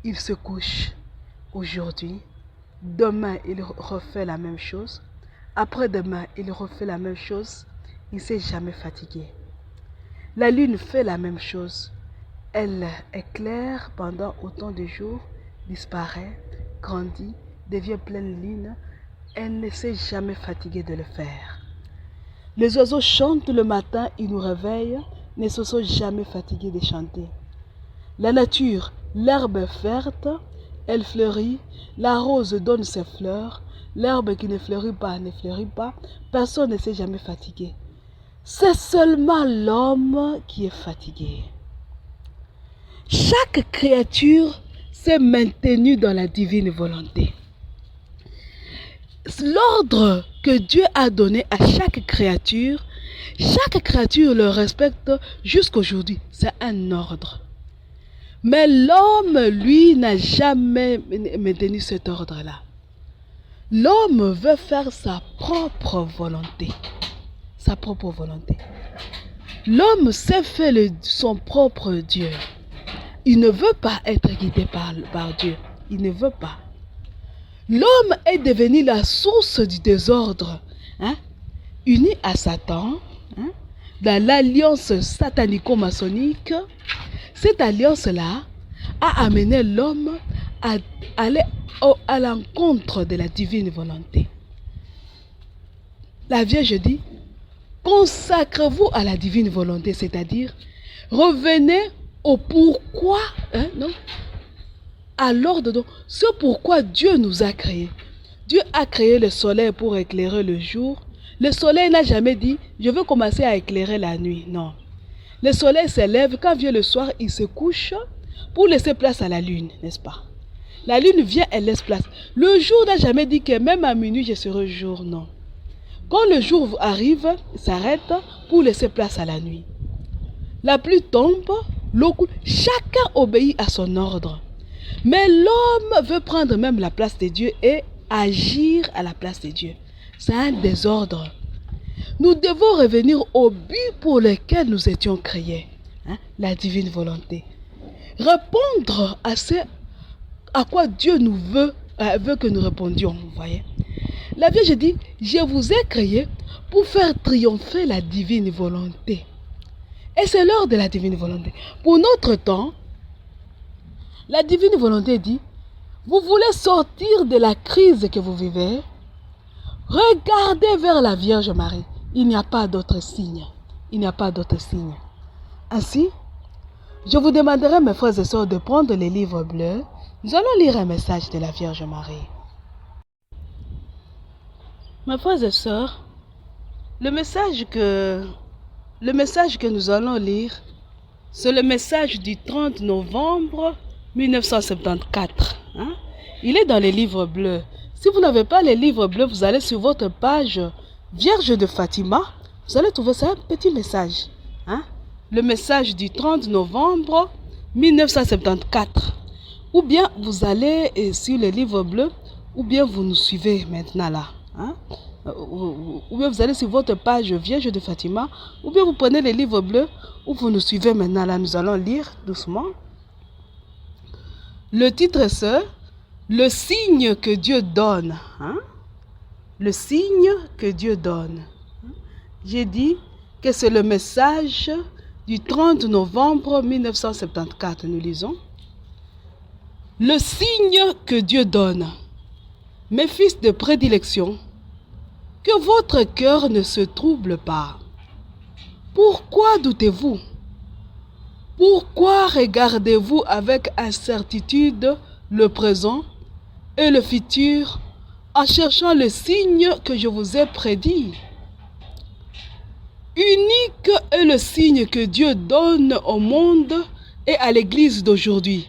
il se couche. Aujourd'hui, demain, il refait la même chose. Après-demain, il refait la même chose. Il ne s'est jamais fatigué. La lune fait la même chose. Elle éclaire pendant autant de jours, disparaît, grandit, devient pleine lune. Elle ne s'est jamais fatiguée de le faire. Les oiseaux chantent le matin, ils nous réveillent, ne se sont jamais fatigués de chanter. La nature, l'herbe est verte, elle fleurit, la rose donne ses fleurs, l'herbe qui ne fleurit pas, ne fleurit pas. Personne ne s'est jamais fatigué. C'est seulement l'homme qui est fatigué. Chaque créature s'est maintenue dans la divine volonté. L'ordre que Dieu a donné à chaque créature le respecte jusqu'aujourd'hui. C'est un ordre. Mais l'homme, lui, n'a jamais maintenu cet ordre-là. L'homme veut faire sa propre volonté. Sa propre volonté. L'homme s'est fait son propre Dieu. Il ne veut pas être guidé par Dieu. Il ne veut pas. L'homme est devenu la source du désordre, uni à Satan, dans l'alliance satanico-maçonnique. Cette alliance-là a amené l'homme à aller à l'encontre de la divine volonté. La Vierge dit, consacrez-vous à la divine volonté, c'est-à-dire, revenez au pourquoi, à l'ordre de ce pourquoi Dieu nous a créés. Dieu a créé le soleil pour éclairer le jour. Le soleil n'a jamais dit, je veux commencer à éclairer la nuit. Non. Le soleil se lève, quand vient le soir, il se couche pour laisser place à la lune, n'est-ce pas? La lune vient, elle laisse place. Le jour n'a jamais dit que même à minuit, je serai jour, non. Quand le jour arrive, il s'arrête pour laisser place à la nuit. La pluie tombe, l'eau coule, chacun obéit à son ordre. Mais l'homme veut prendre même la place de Dieu et agir à la place de Dieu. C'est un désordre. Nous devons revenir au but pour lequel nous étions créés, la divine volonté. Répondre à quoi Dieu nous veut que nous répondions, vous voyez. La Vierge dit, je vous ai créé pour faire triompher la divine volonté. Et c'est l'heure de la divine volonté. Pour notre temps, la divine volonté dit, vous voulez sortir de la crise que vous vivez? Regardez vers la Vierge Marie. Il n'y a pas d'autre signe. Il n'y a pas d'autre signe. Ainsi, je vous demanderai, mes frères et sœurs, de prendre les livres bleus. Nous allons lire un message de la Vierge Marie. Mes frères et sœurs, le message que nous allons lire, c'est le message du 30 novembre 1974. Il est dans les livres bleus. Si vous n'avez pas les livres bleus, vous allez sur votre page Vierge de Fatima. Vous allez trouver ça, un petit message. Le message du 30 novembre 1974. Ou bien vous allez sur les livres bleus, ou bien vous nous suivez maintenant là. Ou bien vous allez sur votre page Vierge de Fatima, ou bien vous prenez les livres bleus, ou vous nous suivez maintenant là. Nous allons lire doucement. Le titre c'est le signe que Dieu donne. Le signe que Dieu donne. J'ai dit que c'est le message du 30 novembre 1974. Nous lisons. Le signe que Dieu donne. Mes fils de prédilection, que votre cœur ne se trouble pas. Pourquoi doutez-vous? Pourquoi regardez-vous avec incertitude le présent et le futur en cherchant le signe que je vous ai prédit? Unique est le signe que Dieu donne au monde et à l'Église d'aujourd'hui.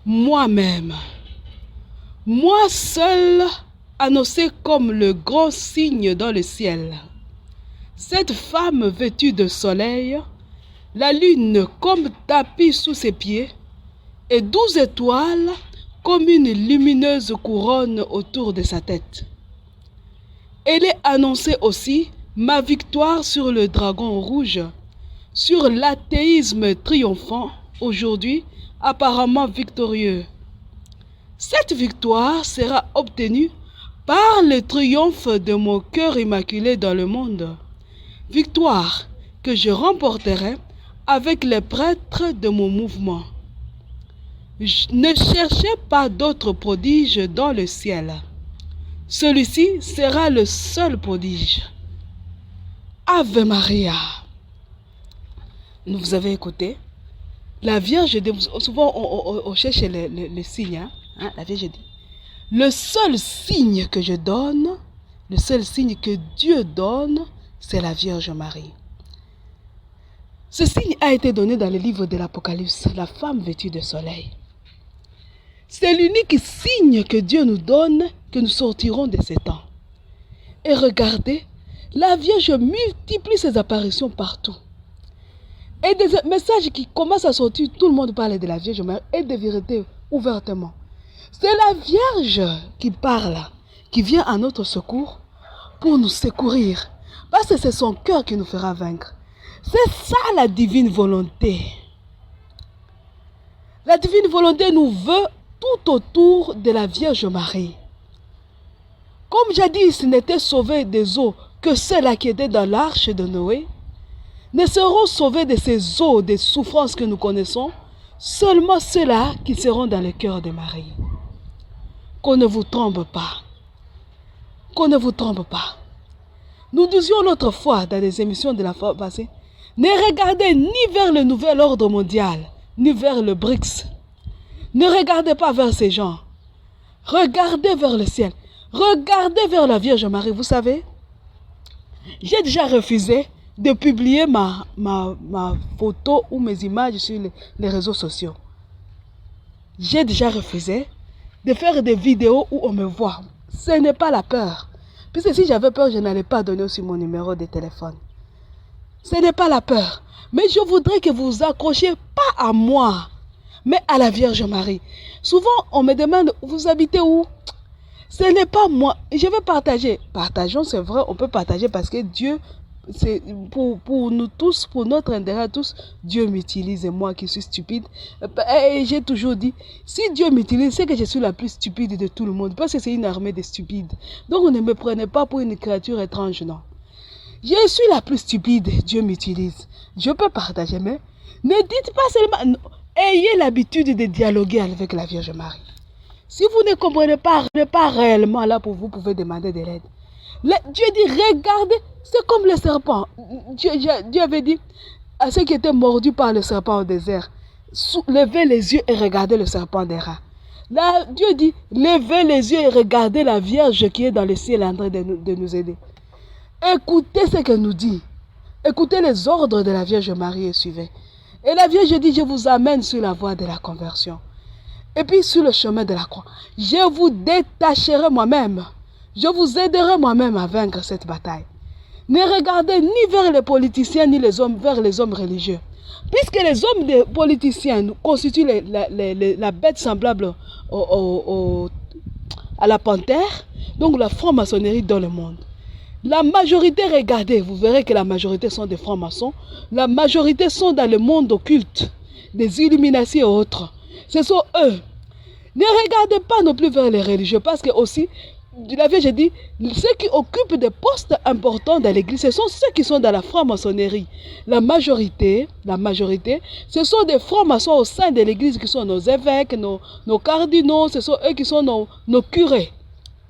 Moi-même. Moi seul, annoncé comme le grand signe dans le ciel. Cette femme vêtue de soleil, la lune comme tapis sous ses pieds, et 12 étoiles comme une lumineuse couronne autour de sa tête. Elle est annoncée aussi ma victoire sur le dragon rouge, sur l'athéisme triomphant, aujourd'hui apparemment victorieux. Cette victoire sera obtenue par le triomphe de mon cœur immaculé dans le monde. Victoire que je remporterai avec les prêtres de mon mouvement. Ne cherchez pas d'autres prodiges dans le ciel. Celui-ci sera le seul prodige. Ave Maria. Vous avez écouté? La Vierge dit, souvent on cherche le signe, la Vierge dit, Le seul signe que je donne, le seul signe que Dieu donne, c'est la Vierge Marie. Ce signe a été donné dans le livre de l'Apocalypse, la femme vêtue de soleil. C'est l'unique signe que Dieu nous donne, que nous sortirons de ces temps. Et regardez, la Vierge multiplie ses apparitions partout. Et des messages qui commencent à sortir, tout le monde parle de la Vierge Marie et de vérité ouvertement. C'est la Vierge qui parle, qui vient à notre secours pour nous secourir. Parce que c'est son cœur qui nous fera vaincre. C'est ça la divine volonté. La divine volonté nous veut tout autour de la Vierge Marie. Comme jadis n'étaient sauvés des eaux que ceux-là qui étaient dans l'arche de Noé, ne seront sauvés de ces eaux, des souffrances que nous connaissons, seulement ceux-là qui seront dans le cœur de Marie. Qu'on ne vous trompe pas. Qu'on ne vous trompe pas. Nous disions l'autre fois dans les émissions de la fois passée, ne regardez ni vers le nouvel ordre mondial, ni vers le BRICS. Ne regardez pas vers ces gens. Regardez vers le ciel. Regardez vers la Vierge Marie. Vous savez, j'ai déjà refusé de publier ma photo ou mes images sur les réseaux sociaux. J'ai déjà refusé de faire des vidéos où on me voit. Ce n'est pas la peur. Puisque si j'avais peur, je n'allais pas donner aussi mon numéro de téléphone. Ce n'est pas la peur. Mais je voudrais que vous vous accrochiez pas à moi, mais à la Vierge Marie. Souvent, on me demande, vous habitez où? Ce n'est pas moi. Je vais partager. Partageons, c'est vrai, on peut partager parce que Dieu, c'est pour nous tous, pour notre intérêt à tous, Dieu m'utilise et moi qui suis stupide. Et j'ai toujours dit, si Dieu m'utilise, c'est que je suis la plus stupide de tout le monde. Parce que c'est une armée de stupides. Donc ne me prenez pas pour une créature étrange, non. Je suis la plus stupide, Dieu m'utilise. Je peux partager, mais ne dites pas seulement... Ayez l'habitude de dialoguer avec la Vierge Marie. Si vous ne comprenez pas réellement, là pour vous pouvez demander de l'aide. Dieu dit, regardez, c'est comme le serpent. Dieu avait dit à ceux qui étaient mordus par le serpent au désert, levez les yeux et regardez le serpent des rats. Là, Dieu dit, levez les yeux et regardez la Vierge qui est dans le ciel en train de nous aider. Écoutez ce qu'elle nous dit. Écoutez les ordres de la Vierge Marie et suivez. Et la Vierge dit, je vous amène sur la voie de la conversion. Et puis sur le chemin de la croix. Je vous détacherai moi-même. Je vous aiderai moi-même à vaincre cette bataille. Ne regardez ni vers les politiciens ni vers les hommes religieux. Puisque les hommes des politiciens constituent la bête semblable à la panthère, donc la franc-maçonnerie dans le monde. La majorité, regardez, vous verrez que la majorité sont des francs-maçons. La majorité sont dans le monde occulte, des Illuminati et autres. Ce sont eux. Ne regardez pas non plus vers les religieux, parce que aussi, la Vierge dit, ceux qui occupent des postes importants dans l'église, ce sont ceux qui sont dans la franc-maçonnerie. La majorité, ce sont des francs-maçons au sein de l'église qui sont nos évêques, nos cardinaux, ce sont eux qui sont nos curés,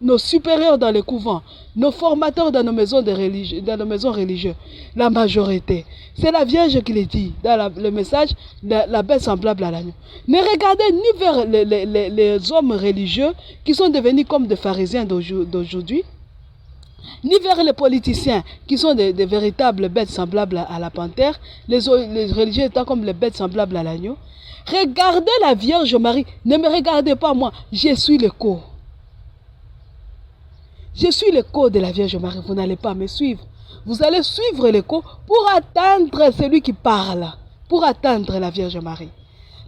nos supérieurs dans les couvents, nos formateurs dans nos maisons religieuses. La majorité. C'est la Vierge qui le dit dans le message, la bête semblable à l'agneau. Ne regardez ni vers les hommes religieux qui sont devenus comme des pharisiens d'aujourd'hui, ni vers les politiciens qui sont des véritables bêtes semblables à la panthère, les religieux étant comme les bêtes semblables à l'agneau. Regardez la Vierge Marie. Ne me regardez pas moi, je suis l'écho. Je suis l'écho de la Vierge Marie, vous n'allez pas me suivre. Vous allez suivre l'écho pour atteindre celui qui parle, pour atteindre la Vierge Marie.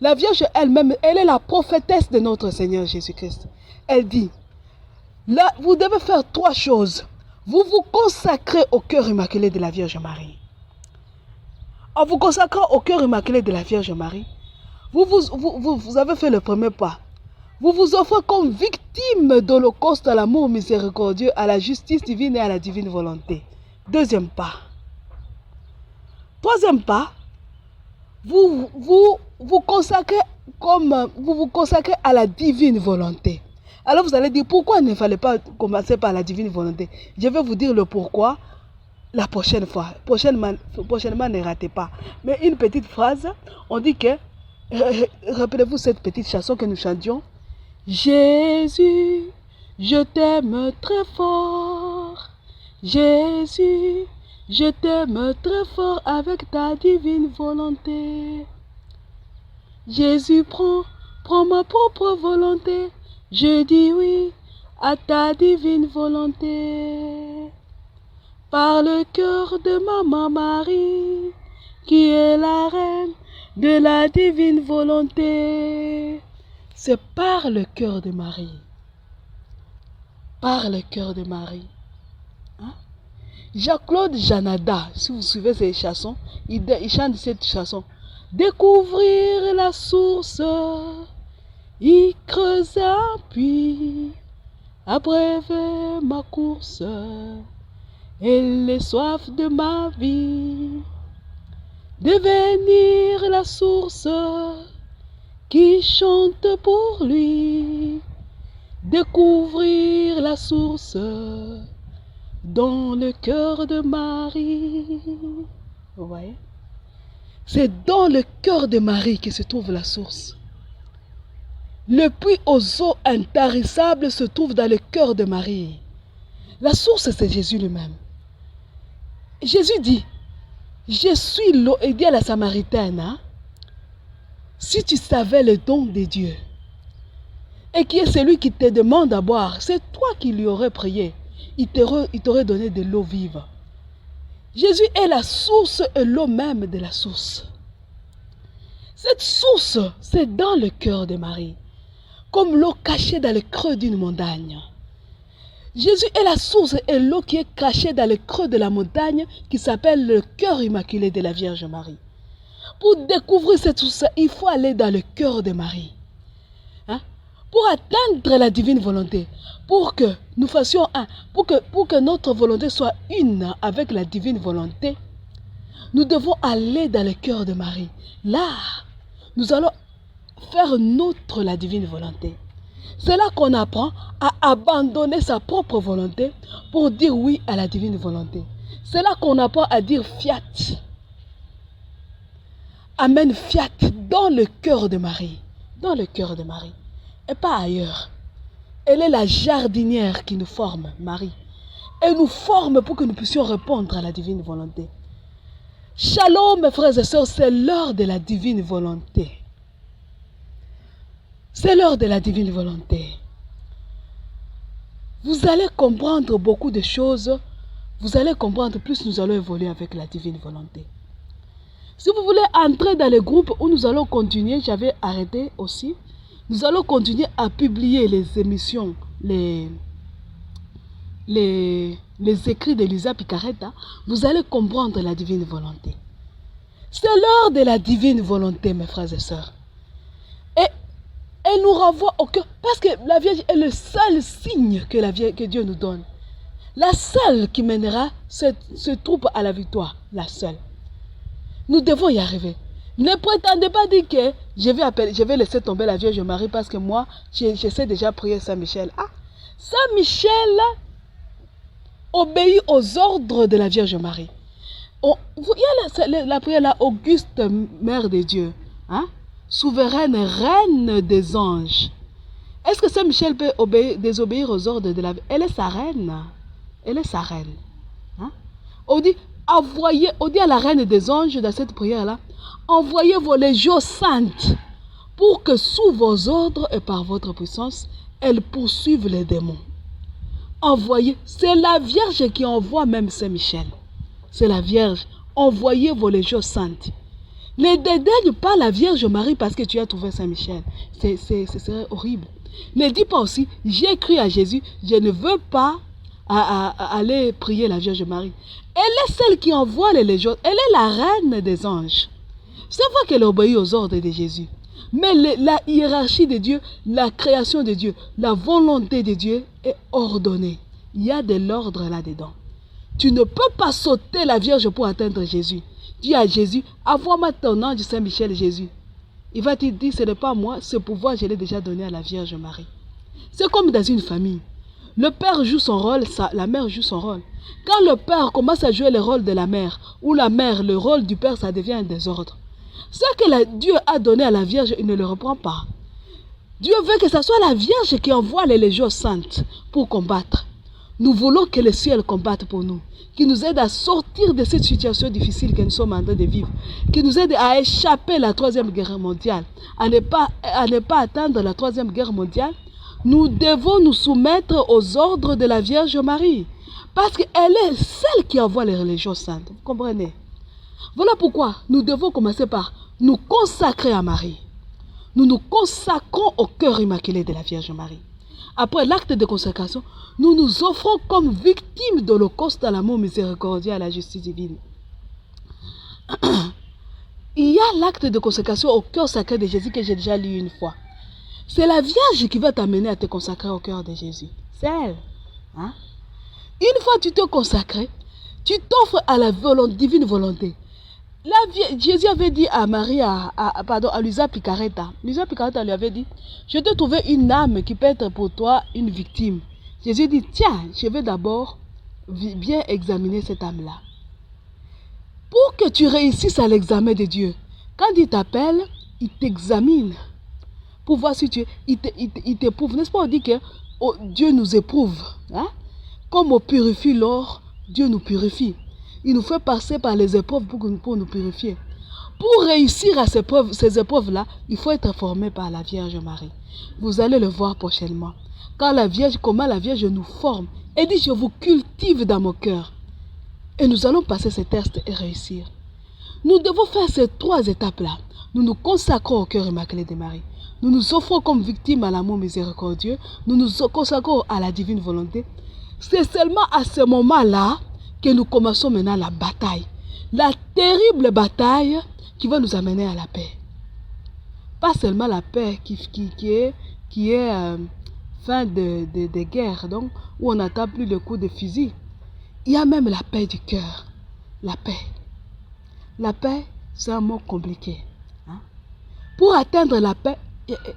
La Vierge elle-même, elle est la prophétesse de notre Seigneur Jésus-Christ. Elle dit, là, vous devez faire 3 choses. Vous vous consacrez au cœur immaculé de la Vierge Marie. En vous consacrant au cœur immaculé de la Vierge Marie, vous avez fait le premier pas. Vous vous offrez comme victime d'holocauste à l'amour miséricordieux, à la justice divine et à la divine volonté. 2e pas. 3e pas, vous vous consacrez à la divine volonté. Alors vous allez dire, pourquoi il ne fallait pas commencer par la divine volonté? Je vais vous dire le pourquoi la prochaine fois. Prochainement, ne ratez pas. Mais une petite phrase, on dit que, rappelez-vous cette petite chanson que nous chantions. Jésus Je t'aime très fort. Jésus, je t'aime très fort avec ta divine volonté. Jésus, prends ma propre volonté. Je dis oui à ta divine volonté. Par le cœur de Maman Marie, qui est la reine de la divine volonté. C'est par le cœur de Marie. Par le cœur de Marie. Hein? Jacques-Claude Janada, si vous suivez ces chansons, il chante cette chanson. Découvrir la source, y creuser un puits, abreuver ma course et les soifs de ma vie. Devenir la source qui chante pour lui. Découvrir la source dans le cœur de Marie. Vous voyez? C'est dans le cœur de Marie que se trouve la source. Le puits aux eaux intarissables se trouve dans le cœur de Marie. La source, c'est Jésus lui-même. Jésus dit, je suis l'eau, et dit à la Samaritaine, hein, si tu savais le don de Dieu, et qui est celui qui te demande à boire, c'est toi qui lui aurais prié, il t'aurait donné de l'eau vive. Jésus est la source et l'eau même de la source. Cette source, c'est dans le cœur de Marie, comme l'eau cachée dans le creux d'une montagne. Jésus est la source et l'eau qui est cachée dans le creux de la montagne qui s'appelle le cœur immaculé de la Vierge Marie. Pour découvrir cette source, il faut aller dans le cœur de Marie. Hein? Pour atteindre la divine volonté, pour que nous fassions un, pour que notre volonté soit une avec la divine volonté, nous devons aller dans le cœur de Marie. Là, nous allons faire nôtre la divine volonté. C'est là qu'on apprend à abandonner sa propre volonté pour dire oui à la divine volonté. C'est là qu'on apprend à dire fiat. Amen, fiat, dans le cœur de Marie. Dans le cœur de Marie. Et pas ailleurs. Elle est la jardinière qui nous forme, Marie. Elle nous forme pour que nous puissions répondre à la divine volonté. Shalom, mes frères et sœurs, c'est l'heure de la divine volonté. C'est l'heure de la divine volonté. Vous allez comprendre beaucoup de choses. Vous allez comprendre plus nous allons évoluer avec la divine volonté. Si vous voulez entrer dans le groupe où nous allons continuer, j'avais arrêté aussi. Nous allons continuer à publier les émissions, les écrits de Lisa Picaretta. Vous allez comprendre la divine volonté. C'est l'heure de la divine volonté, mes frères et sœurs. Et elle nous renvoie au cœur, parce que la Vierge est le seul signe que Dieu nous donne. La seule qui mènera ce troupe à la victoire. La seule. Nous devons y arriver. Ne prétendez pas dire que je vais laisser tomber la Vierge Marie parce que moi, j'essaie déjà de prier Saint-Michel. Ah, Saint-Michel obéit aux ordres de la Vierge Marie. Il y a la prière là, Auguste, Mère de Dieu. Hein? Souveraine reine des anges. Est-ce que Saint-Michel peut désobéir aux ordres de la... Elle est sa reine. Elle est sa reine. Hein? On dit à la reine des anges dans cette prière-là, envoyez vos légions saintes pour que sous vos ordres et par votre puissance, elles poursuivent les démons. Envoyez. C'est la Vierge qui envoie même Saint-Michel. C'est la Vierge. Envoyez vos légions saintes. Ne dédaigne pas la Vierge Marie parce que tu as trouvé Saint-Michel. Ce serait horrible. Ne dis pas aussi, j'ai cru à Jésus, je ne veux pas aller prier la Vierge Marie. Elle est celle qui envoie les légions. Elle est la reine des anges. C'est vrai qu'elle obéit aux ordres de Jésus. Mais la hiérarchie de Dieu, la création de Dieu, la volonté de Dieu est ordonnée. Il y a de l'ordre là-dedans. Tu ne peux pas sauter la Vierge pour atteindre Jésus. Dis à Jésus, envoie-moi ton ange Saint-Michel Jésus. Il va te dire, ce n'est pas moi, ce pouvoir, je l'ai déjà donné à la Vierge Marie. C'est comme dans une famille. Le père joue son rôle, la mère joue son rôle. Quand le père commence à jouer le rôle de la mère, ou la mère, le rôle du père, ça devient un désordre. Ce que Dieu a donné à la Vierge, il ne le reprend pas. Dieu veut que ce soit la Vierge qui envoie les légions saintes pour combattre. Nous voulons que le ciel combatte pour nous, qui nous aide à sortir de cette situation difficile que nous sommes en train de vivre, qui nous aide à échapper à la Troisième Guerre mondiale, à ne pas atteindre la Troisième Guerre mondiale. Nous devons nous soumettre aux ordres de la Vierge Marie, parce qu'elle est celle qui envoie les religions saintes. Vous comprenez? Voilà pourquoi nous devons commencer par nous consacrer à Marie. Nous nous consacrons au cœur immaculé de la Vierge Marie. Après l'acte de consécration, nous nous offrons comme victimes d'Holocauste à l'amour miséricordieux, à la justice divine. Il y a l'acte de consécration au cœur sacré de Jésus que j'ai déjà lu une fois. C'est la Vierge qui va t'amener à te consacrer au cœur de Jésus. C'est elle. Hein? Une fois que tu te consacres, tu t'offres à la divine volonté. Jésus avait dit à Marie, à Luisa Picaretta. Luisa Picaretta lui avait dit, je te trouvé une âme qui peut être pour toi une victime. Jésus dit, tiens, je vais d'abord bien examiner cette âme-là. Pour que tu réussisses à l'examen de Dieu, quand il t'appelle, il t'examine. Pour voir si il t'éprouve. N'est-ce pas, on dit que Dieu nous éprouve. Hein? Comme on purifie l'or, Dieu nous purifie. Il nous fait passer par les épreuves pour nous purifier. Pour réussir à ces épreuves-là, il faut être formé par la Vierge Marie. Vous allez le voir prochainement. Comment la Vierge nous forme. Elle dit, je vous cultive dans mon cœur. Et nous allons passer ces tests et réussir. Nous devons faire ces 3 étapes-là. Nous nous consacrons au cœur immaculé de Marie. Nous nous offrons comme victimes à l'amour miséricordieux. Nous nous consacrons à la divine volonté. C'est seulement à ce moment-là que nous commençons maintenant la bataille. La terrible bataille qui va nous amener à la paix. Pas seulement la paix qui est fin de guerre, donc où on n'attend plus le coup de fusil. Il y a même la paix du cœur. La paix. La paix, c'est un mot compliqué. Hein? Pour atteindre la paix,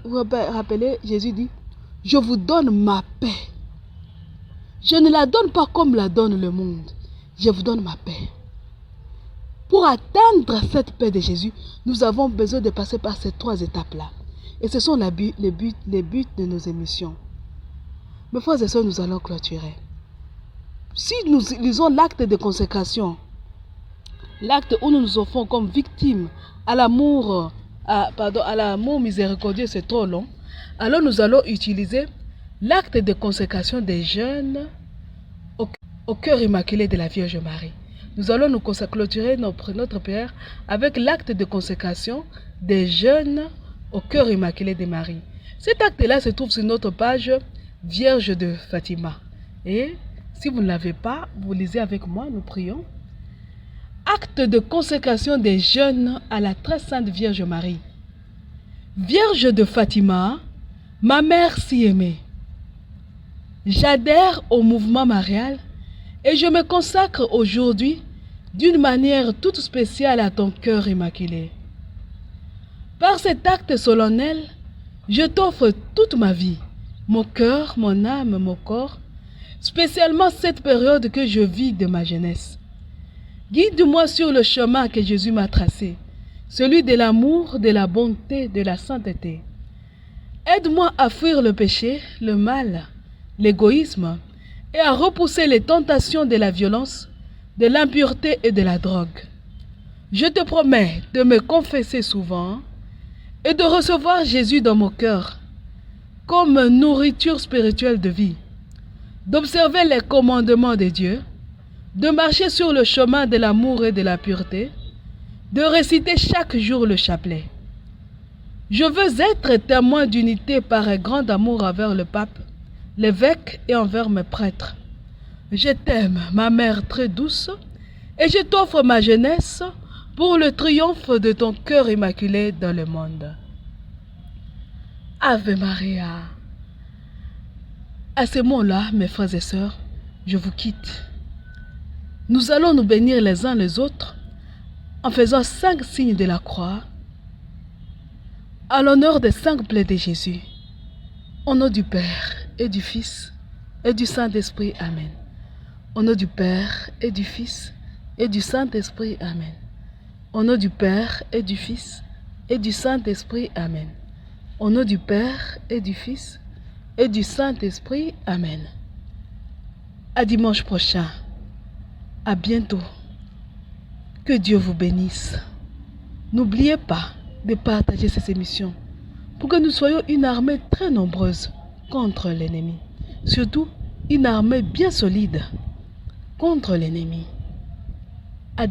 vous vous rappelez, Jésus dit, je vous donne ma paix. Je ne la donne pas comme la donne le monde. Je vous donne ma paix. Pour atteindre cette paix de Jésus, nous avons besoin de passer par ces 3 étapes-là. Et ce sont les buts de nos émissions. Mes frères et sœurs, nous allons clôturer. Si nous lisons l'acte de consécration, l'acte où nous nous offrons comme victimes à l'amour miséricordieux, c'est trop long. Alors nous allons utiliser l'acte de consécration des jeunes au cœur immaculé de la Vierge Marie. Nous allons nous clôturer notre prière avec l'acte de consécration des jeunes au cœur immaculé de Marie. Cet acte-là se trouve sur notre page Vierge de Fatima. Et si vous ne l'avez pas, vous lisez avec moi, nous prions. Acte de consécration des jeunes à la très sainte Vierge Marie. Vierge de Fatima, ma mère si aimée. J'adhère au mouvement marial et je me consacre aujourd'hui d'une manière toute spéciale à ton cœur immaculé. Par cet acte solennel, je t'offre toute ma vie, mon cœur, mon âme, mon corps, spécialement cette période que je vis de ma jeunesse. Guide-moi sur le chemin que Jésus m'a tracé, celui de l'amour, de la bonté, de la sainteté. Aide-moi à fuir le péché, le mal, l'égoïsme, et à repousser les tentations de la violence, de l'impureté et de la drogue. Je te promets de me confesser souvent et de recevoir Jésus dans mon cœur comme nourriture spirituelle de vie, d'observer les commandements de Dieu, de marcher sur le chemin de l'amour et de la pureté, de réciter chaque jour le chapelet. Je veux être témoin d'unité par un grand amour envers le pape, l'évêque et envers mes prêtres. Je t'aime, ma mère très douce, et je t'offre ma jeunesse pour le triomphe de ton cœur immaculé dans le monde. Ave Maria. À ces mots-là, mes frères et sœurs, je vous quitte. Nous allons nous bénir les uns les autres en faisant 5 signes de la croix à l'honneur des 5 plaies de Jésus. Au nom du Père et du Fils et du Saint-Esprit. Amen. Au nom du Père et du Fils et du Saint-Esprit. Amen. Au nom du Père et du Fils et du Saint-Esprit. Amen. Au nom du Père et du Fils et du Saint-Esprit. Amen. À dimanche prochain. À bientôt. Que Dieu vous bénisse. N'oubliez pas de partager ces émissions pour que nous soyons une armée très nombreuse contre l'ennemi. Surtout, une armée bien solide contre l'ennemi.